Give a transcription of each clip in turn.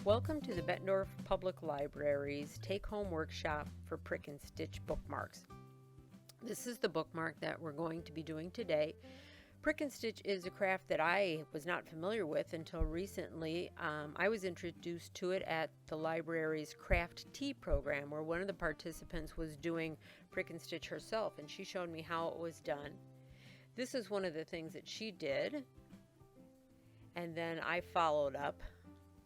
Welcome to the Bettendorf Public Library's take-home workshop for prick and stitch bookmarks. This is the bookmark that we're going to be doing today. Prick and stitch is a craft that I was not familiar with until recently. I was introduced to it at the library's craft tea program, where one of the participants was doing prick and stitch herself, and she showed me how it was done. This is one of the things that she did, and then I followed up.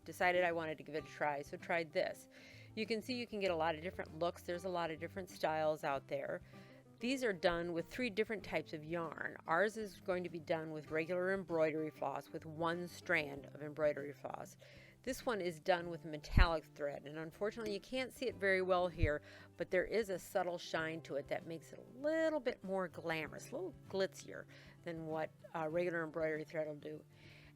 Decided I wanted to give it a try, so tried this. You can see you can get a lot of different looks. There's a lot of different styles out there. These are done with 3 different types of yarn. Ours is going to be done with regular embroidery floss with 1 strand of embroidery floss. This one is done with metallic thread, and unfortunately you can't see it very well here, but there is a subtle shine to it that makes it a little bit more glamorous, a little glitzier than what regular embroidery thread will do.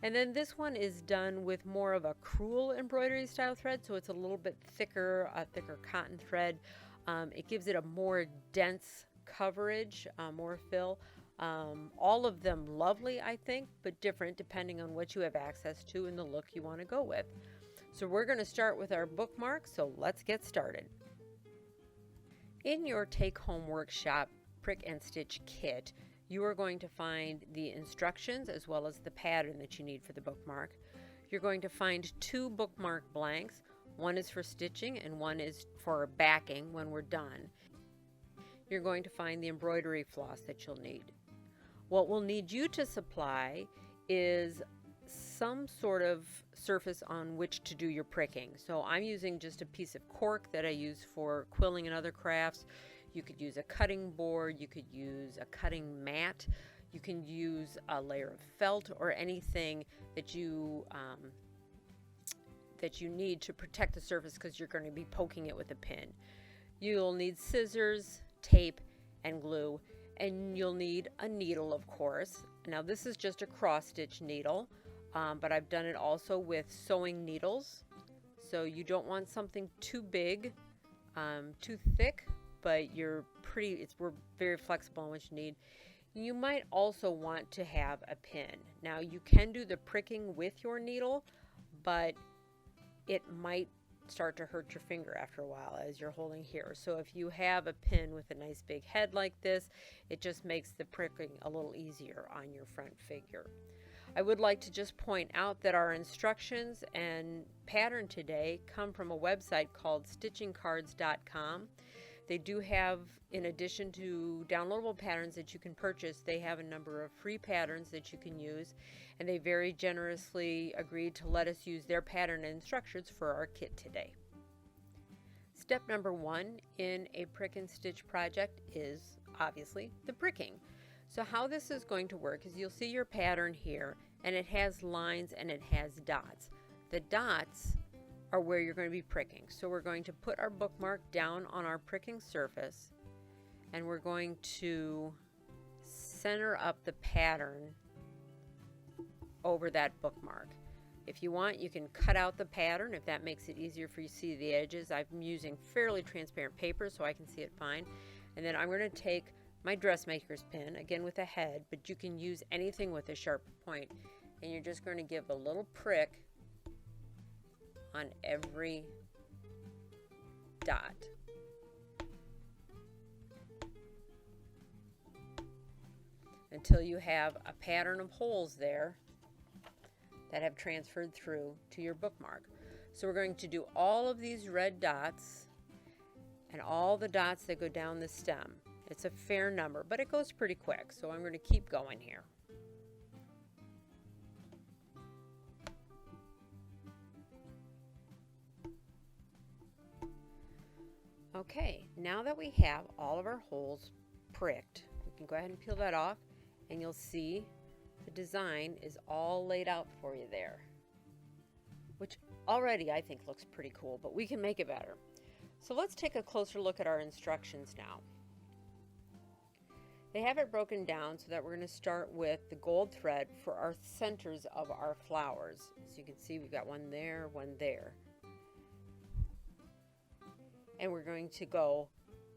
And then this one is done with more of a crewel embroidery style thread, so it's a little bit thicker, a thicker cotton thread. It gives it a more dense coverage, more fill. All of them lovely, I think, but different depending on what you have access to and the look you want to go with. So we're going to start with our bookmark, so let's get started. In your take-home workshop prick and stitch kit, you are going to find the instructions as well as the pattern that you need for the bookmark. You're going to find 2 bookmark blanks. One is for stitching and one is for backing when we're done. You're going to find the embroidery floss that you'll need. What we'll need you to supply is some sort of surface on which to do your pricking. So I'm using just a piece of cork that I use for quilling and other crafts. You could use a cutting board, you could use a cutting mat, you can use a layer of felt or anything that you need to protect the surface because you're going to be poking it with a pin. You'll need scissors, tape, and glue, and you'll need a needle, of course. Now this is just a cross stitch needle, but I've done it also with sewing needles. So you don't want something too big, too thick, but we're very flexible on what you need. You might also want to have a pin. Now you can do the pricking with your needle, but it might start to hurt your finger after a while as you're holding here. So if you have a pin with a nice big head like this, it just makes the pricking a little easier on your front figure. I would like to just point out that our instructions and pattern today come from a website called stitchingcards.com. They do have, in addition to downloadable patterns that you can purchase, they have a number of free patterns that you can use, and they very generously agreed to let us use their pattern and instructions for our kit today. Step number 1 in a prick and stitch project is obviously the pricking. So how this is going to work is you'll see your pattern here, and it has lines and it has dots. The dots are where you're going to be pricking. So we're going to put our bookmark down on our pricking surface, and we're going to center up the pattern over that bookmark. If you want, you can cut out the pattern if that makes it easier for you to see the edges. I'm using fairly transparent paper so I can see it fine. And then I'm going to take my dressmaker's pin, again with a head, but you can use anything with a sharp point, and you're just going to give a little prick on every dot. Until you have a pattern of holes there that have transferred through to your bookmark. So we're going to do all of these red dots and all the dots that go down the stem. It's a fair number, but it goes pretty quick, so I'm going to keep going here. Okay, now that we have all of our holes pricked, we can go ahead and peel that off, and you'll see the design is all laid out for you there, which already I think looks pretty cool, but we can make it better. So let's take a closer look at our instructions now. They have it broken down so that we're going to start with the gold thread for our centers of our flowers. So you can see we've got one there, one there. And we're going to go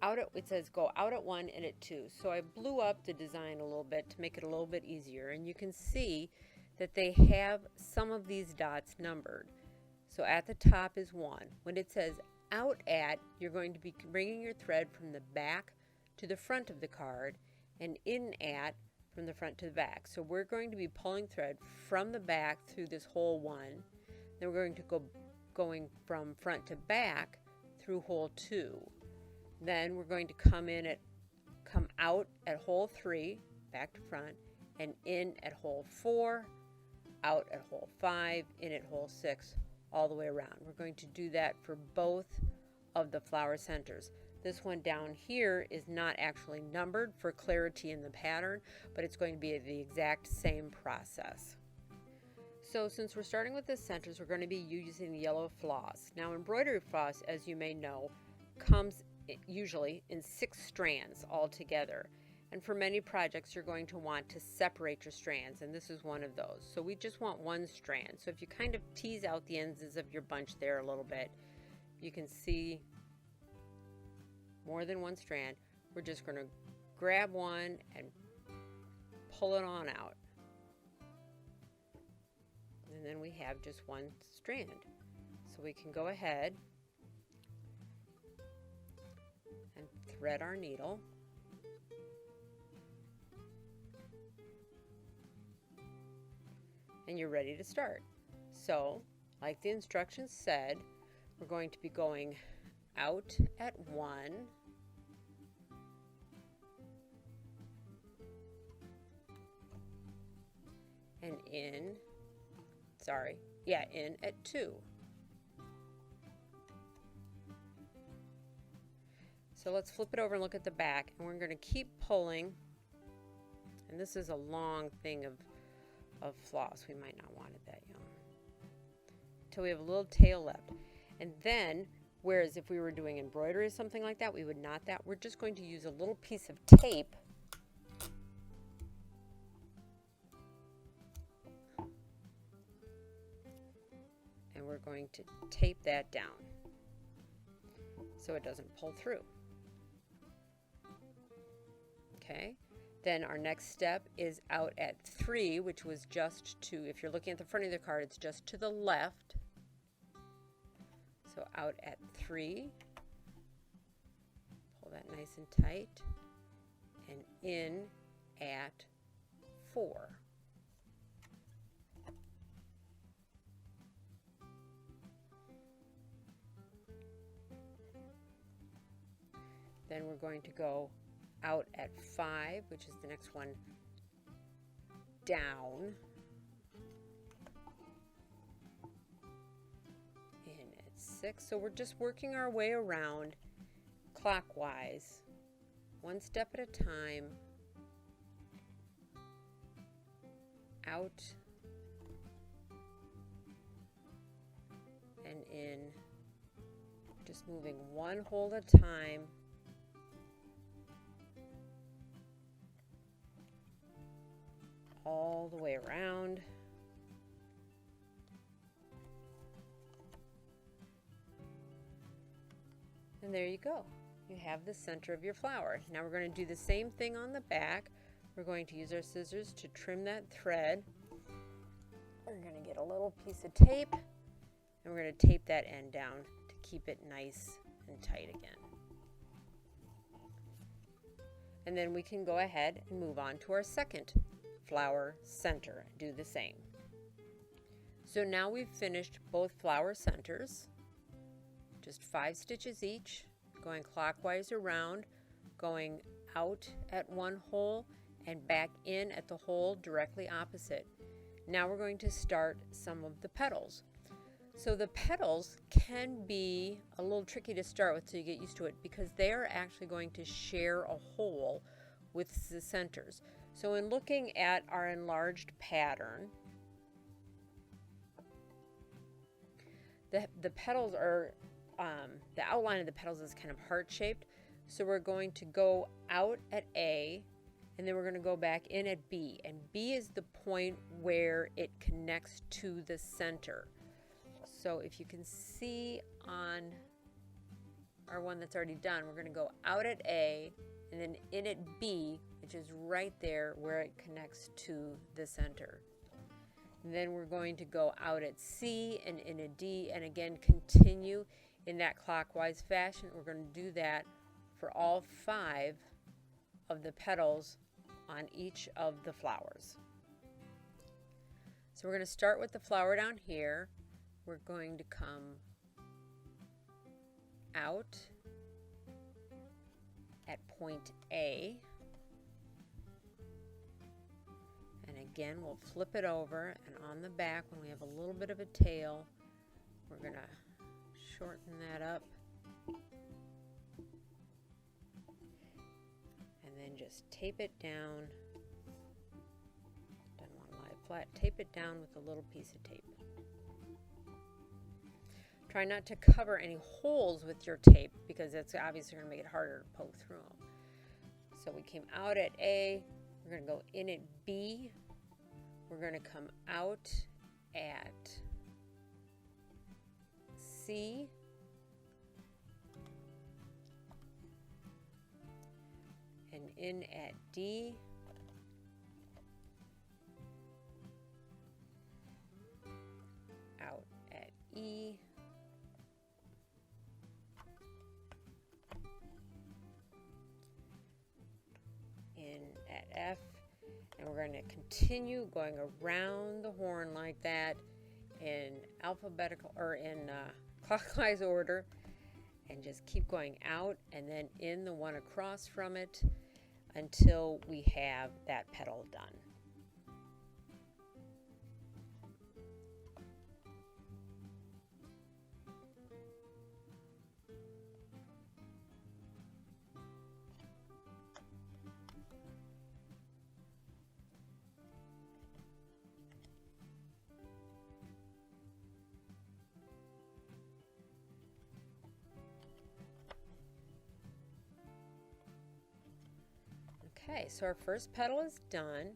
out at, it says go out at 1 and at 2. So I blew up the design a little bit to make it a little bit easier, and you can see that they have some of these dots numbered. So at the top is 1. When it says out at, you're going to be bringing your thread from the back to the front of the card, and in at from the front to the back. So we're going to be pulling thread from the back through this hole 1. Then we're going to going from front to back through hole 2. Then we're going to come out at hole 3, back to front, and in at hole 4, out at hole 5, in at hole 6, all the way around. We're going to do that for both of the flower centers. This one down here is not actually numbered for clarity in the pattern, but it's going to be the exact same process. So since we're starting with the centers, we're going to be using the yellow floss. Now embroidery floss, as you may know, comes usually in 6 strands all together. And for many projects, you're going to want to separate your strands, and this is one of those. So we just want 1 strand. So if you kind of tease out the ends of your bunch there a little bit, you can see more than 1 strand. We're just going to grab one and pull it on out. And then we have just 1 strand. So we can go ahead and thread our needle. And you're ready to start. So, like the instructions said, we're going to be going out at 1, and in at 2. So let's flip it over and look at the back, and we're going to keep pulling, and this is a long thing of floss. We might not want it that young, until we have a little tail left. And then, whereas if we were doing embroidery or something like that, we would knot that. We're just going to use a little piece of tape and we're going to tape that down so it doesn't pull through. Okay. Then our next step is out at 3, which was just to, if you're looking at the front of the card, it's just to the left. So out at 3, pull that nice and tight, and in at 4. Then we're going to go out at 5, which is the next one down, in at 6. So we're just working our way around clockwise, 1 step at a time, out and in, just moving 1 hole at a time. All the way around. And there you go. You have the center of your flower. Now we're going to do the same thing on the back. We're going to use our scissors to trim that thread. We're going to get a little piece of tape, and we're going to tape that end down to keep it nice and tight again. And then we can go ahead and move on to our second flower center. Do the same. So now we've finished both flower centers, just 5 stitches each, going clockwise around, going out at 1 hole and back in at the hole directly opposite. Now we're going to start some of the petals. So the petals can be a little tricky to start with till you get used to it, because they are actually going to share a hole with the centers. So in looking at our enlarged pattern, the petals are, the outline of the petals is kind of heart-shaped. So we're going to go out at A, and then we're going to go back in at B. And B is the point where it connects to the center. So if you can see on our one that's already done, we're going to go out at A, and then in at B, which is right there where it connects to the center. And then we're going to go out at C and in a D, and again continue in that clockwise fashion. We're going to do that for all 5 of the petals on each of the flowers. So we're going to start with the flower down here. We're going to come out at point A, and again we'll flip it over, and on the back when we have a little bit of a tail, we're going to shorten that up and then just tape it down. Don't want to lie flat. Tape it down with a little piece of tape. Try not to cover any holes with your tape because that's obviously going to make it harder to poke through them. So we came out at A, we're going to go in at B, we're going to come out at C, and in at D, out at E, in at F, and we're going to continue going around the horn like that in alphabetical or in clockwise order, and just keep going out and then in the one across from it until we have that petal done. Okay, so our first petal is done.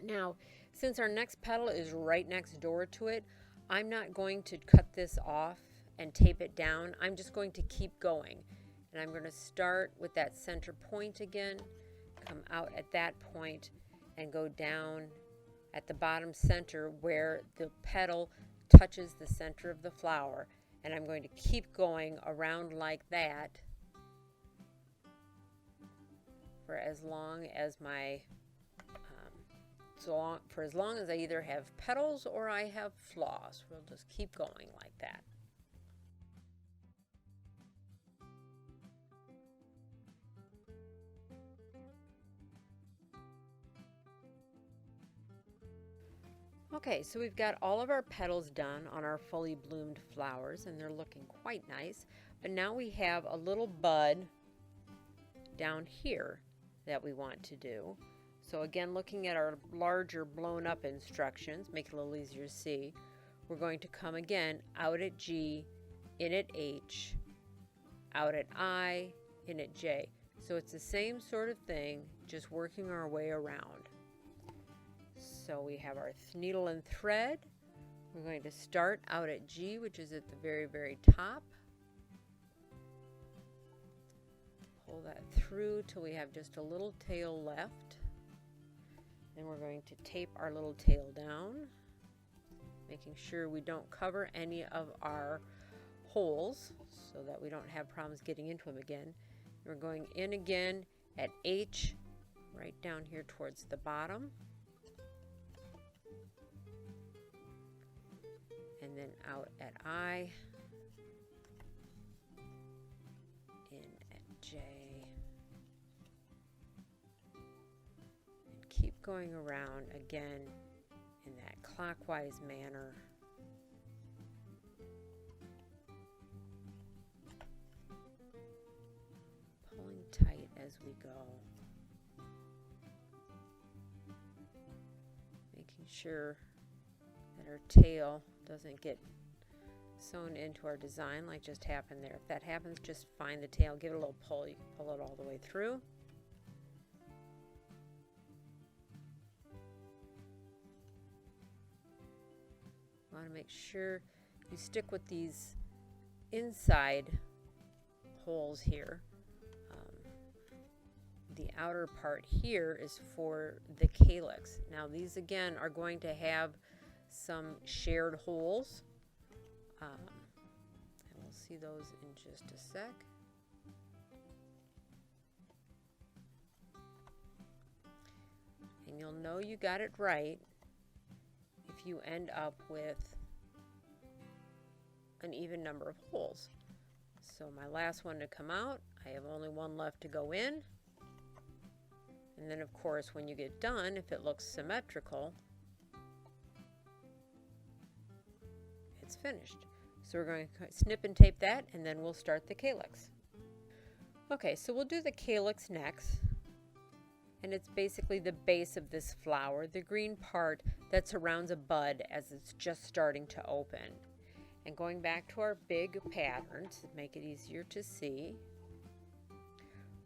Now, since our next petal is right next door to it, I'm not going to cut this off and tape it down. I'm just going to keep going. And I'm going to start with that center point again, come out at that point, and go down at the bottom center where the petal touches the center of the flower. And I'm going to keep going around like that for as long as for as long as I either have petals or I have floss. We'll just keep going like that. Okay, so we've got all of our petals done on our fully bloomed flowers, and they're looking quite nice. But now we have a little bud down here that we want to do. So again, looking at our larger blown up instructions, make it a little easier to see, we're going to come again out at G, in at H, out at I, in at J. So it's the same sort of thing, just working our way around. So we have our needle and thread. We're going to start out at G, which is at the very, very top. Pull that through till we have just a little tail left. Then we're going to tape our little tail down, making sure we don't cover any of our holes so that we don't have problems getting into them again. We're going in again at H, right down here towards the bottom. And then out at I, in at J, and keep going around again in that clockwise manner. Pulling tight as we go. Making sure that our tail doesn't get sewn into our design like just happened there. If that happens, just find the tail, give it a little pull. You can pull it all the way through. You want to make sure you stick with these inside holes here. the outer part here is for the calyx. Now these again are going to have some shared holes, and we'll see those in just a sec. And you'll know you got it right if you end up with an even number of holes. So my last one to come out, I have only one left to go in. And then of course when you get done, if it looks symmetrical, it's finished. So we're going to snip and tape that, and then we'll start the calyx. Okay, so we'll do the calyx next. And it's basically the base of this flower, the green part that surrounds a bud as it's just starting to open. And going back to our big pattern to make it easier to see,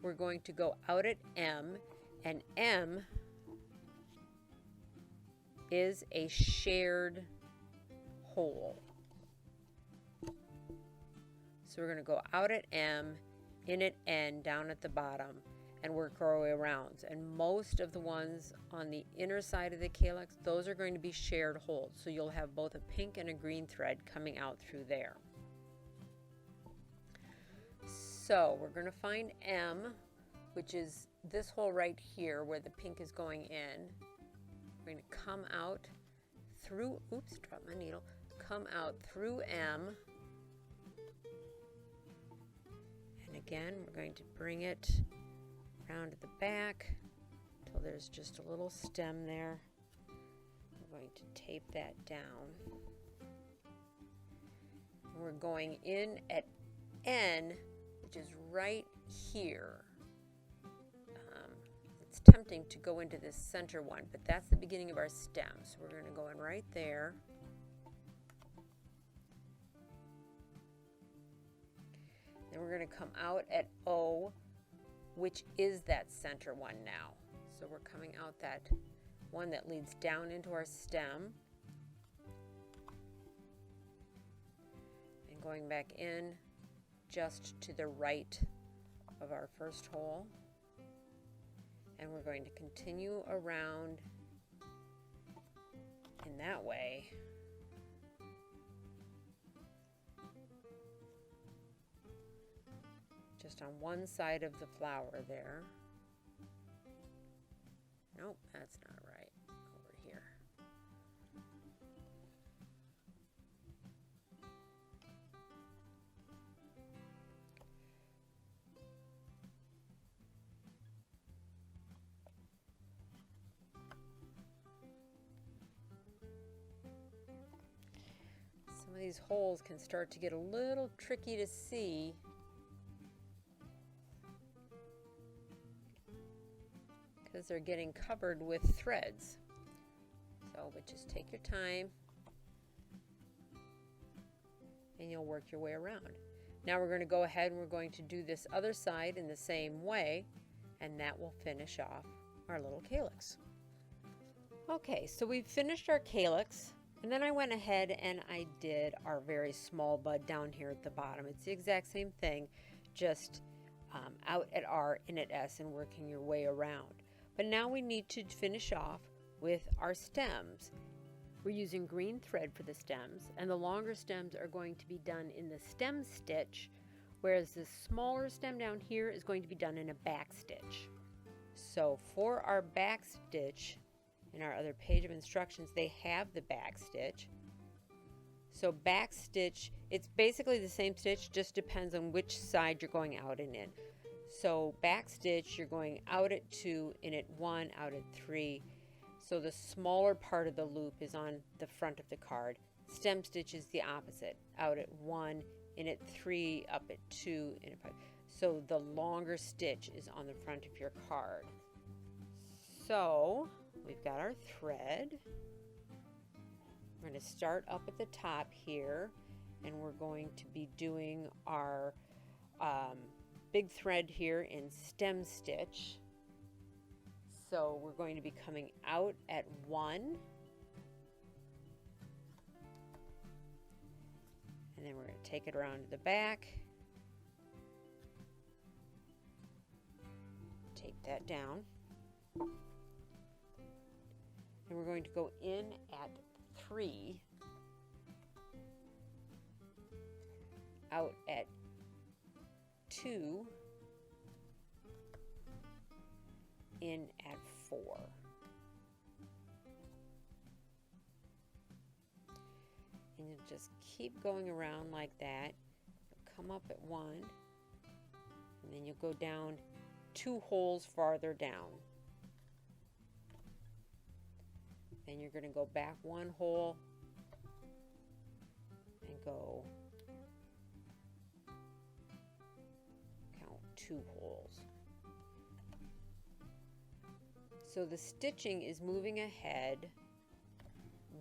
we're going to go out at M, and M is a shared hole. So we're going to go out at M, in at N, down at the bottom, and work our way around. And most of the ones on the inner side of the calyx, those are going to be shared holes. So you'll have both a pink and a green thread coming out through there. So we're going to find M, which is this hole right here where the pink is going in. We're going to come out through, oops, drop my needle, come out through M. And again, we're going to bring it around to the back until there's just a little stem there. We're going to tape that down. And we're going in at N, which is right here. It's tempting to go into this center one, but that's the beginning of our stem. So we're going to go in right there. Then we're going to come out at O, which is that center one now. So we're coming out that one that leads down into our stem and going back in just to the right of our first hole. And we're going to continue around in that way. Just on one side of the flower there. Nope, that's not right. Over here. Some of these holes can start to get a little tricky to see. Because they're getting covered with threads. So, but just take your time and you'll work your way around. Now we're going to go ahead and we're going to do this other side in the same way, and that will finish off our little calyx. Okay, so we've finished our calyx, and then I went ahead and I did our very small bud down here at the bottom. It's the exact same thing, just out at R, in at S, and working your way around. But now we need to finish off with our stems. We're using green thread for the stems, and the longer stems are going to be done in the stem stitch, whereas the smaller stem down here is going to be done in a back stitch. So for our back stitch, in our other page of instructions, they have the back stitch. So back stitch, it's basically the same stitch, just depends on which side you're going out and in. So back stitch, you're going out at 2, in at 1, out at 3. So the smaller part of the loop is on the front of the card. Stem stitch is the opposite, out at 1, in at 3, up at 2, in at 5. So the longer stitch is on the front of your card. So we've got our thread. We're going to start up at the top here, and we're going to be doing our big thread here in stem stitch. So we're going to be coming out at 1, and then we're going to take it around to the back, Tape that down. And we're going to go in at 3, out at 2, in at 4. And you'll just keep going around like that. You'll come up at 1, and then you'll go down 2 holes farther down. Then you're going to go back 1 hole and go count 2 holes. So the stitching is moving ahead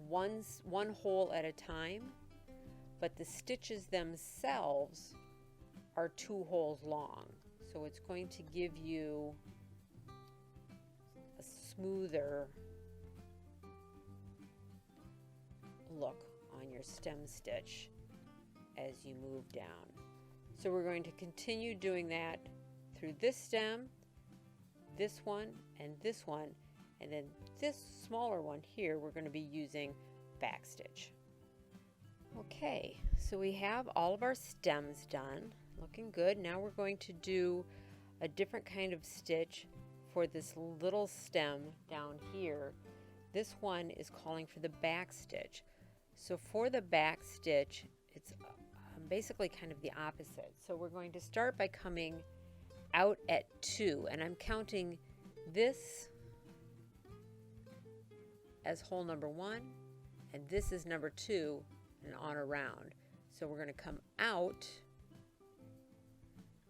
one hole at a time, but the stitches themselves are 2 holes long. So it's going to give you a smoother look on your stem stitch as you move down. So we're going to continue doing that through this stem, this one, and then this smaller one here we're going to be using backstitch. Okay, so we have all of our stems done, looking good. Now we're going to do a different kind of stitch for this little stem down here. This one is calling for the back stitch. So for the back stitch, it's basically kind of the opposite. So we're going to start by coming out at 2, and I'm counting this as hole number 1, and this is number 2, and on around. So we're going to come out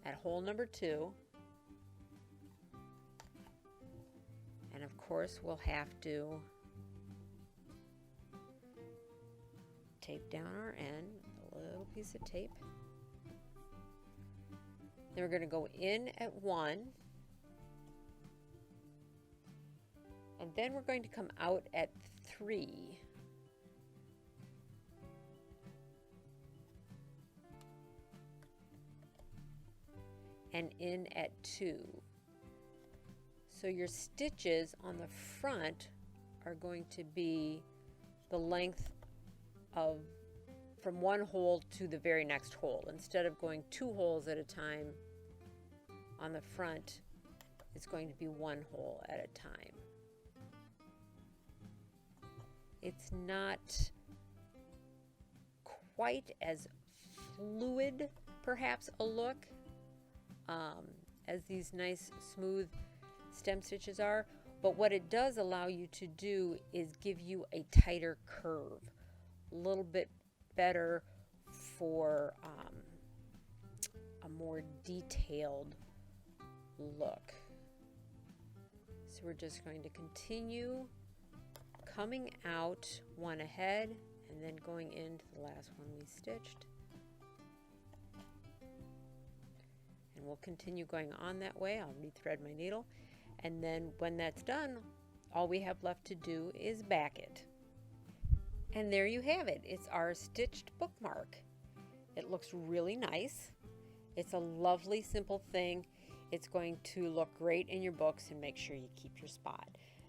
at hole number 2, and of course we'll have to tape down our end, a little piece of tape. Then we're going to go in at 1, and then we're going to come out at 3. And in at 2. So your stitches on the front are going to be the length of from 1 hole to the very next hole. Instead of going 2 holes at a time on the front, it's going to be 1 hole at a time. It's not quite as fluid, perhaps, a look as these nice smooth stem stitches are, but what it does allow you to do is give you a tighter curve, a little bit better for a more detailed look. So we're just going to continue coming out 1 ahead and then going into the last one we stitched. And we'll continue going on that way. I'll rethread my needle, and then when that's done, all we have left to do is back it. And there you have it. It's our stitched bookmark. It looks really nice. It's a lovely, simple thing. It's going to look great in your books, and make sure you keep your spot.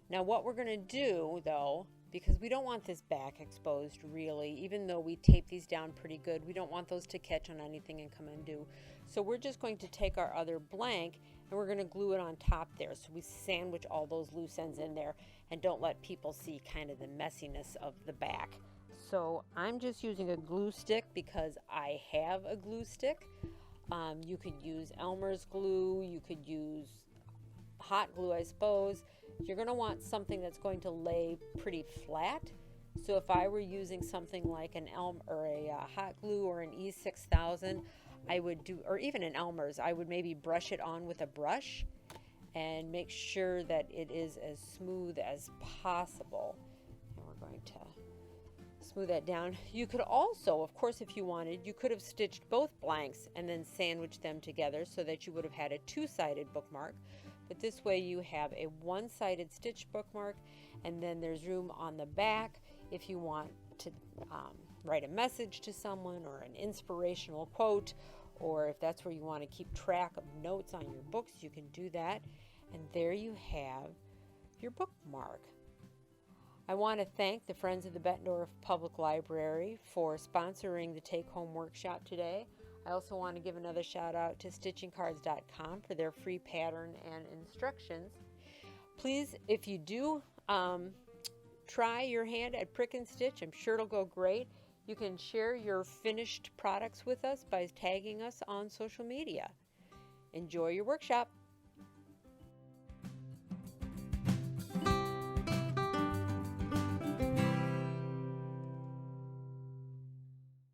Now what we're going to do, though, because we don't want this back exposed really, even though we tape these down pretty good, we don't want those to catch on anything and come undue. So we're just going to take our other blank and we're going to glue it on top there. So we sandwich all those loose ends in there and don't let people see kind of the messiness of the back. So I'm just using a glue stick because I have a glue stick. You could use Elmer's glue, you could use hot glue, I suppose. You're going to want something that's going to lay pretty flat. So if I were using something like an hot glue or an E6000, I would do, or even an Elmer's, I would maybe brush it on with a brush and make sure that it is as smooth as possible. And we're going to smooth that down. You could also, of course, if you wanted, you could have stitched both blanks and then sandwiched them together so that you would have had a 2-sided bookmark. But this way you have a 1-sided stitch bookmark, and then there's room on the back if you want to write a message to someone or an inspirational quote, or if that's where you want to keep track of notes on your books, you can do that. And there you have your bookmark. I want to thank the Friends of the Bettendorf Public Library for sponsoring the take-home workshop today. I also want to give another shout out to stitchingcards.com for their free pattern and instructions. Please, if you do try your hand at Prick and Stitch, I'm sure it'll go great. You can share your finished products with us by tagging us on social media. Enjoy your workshop.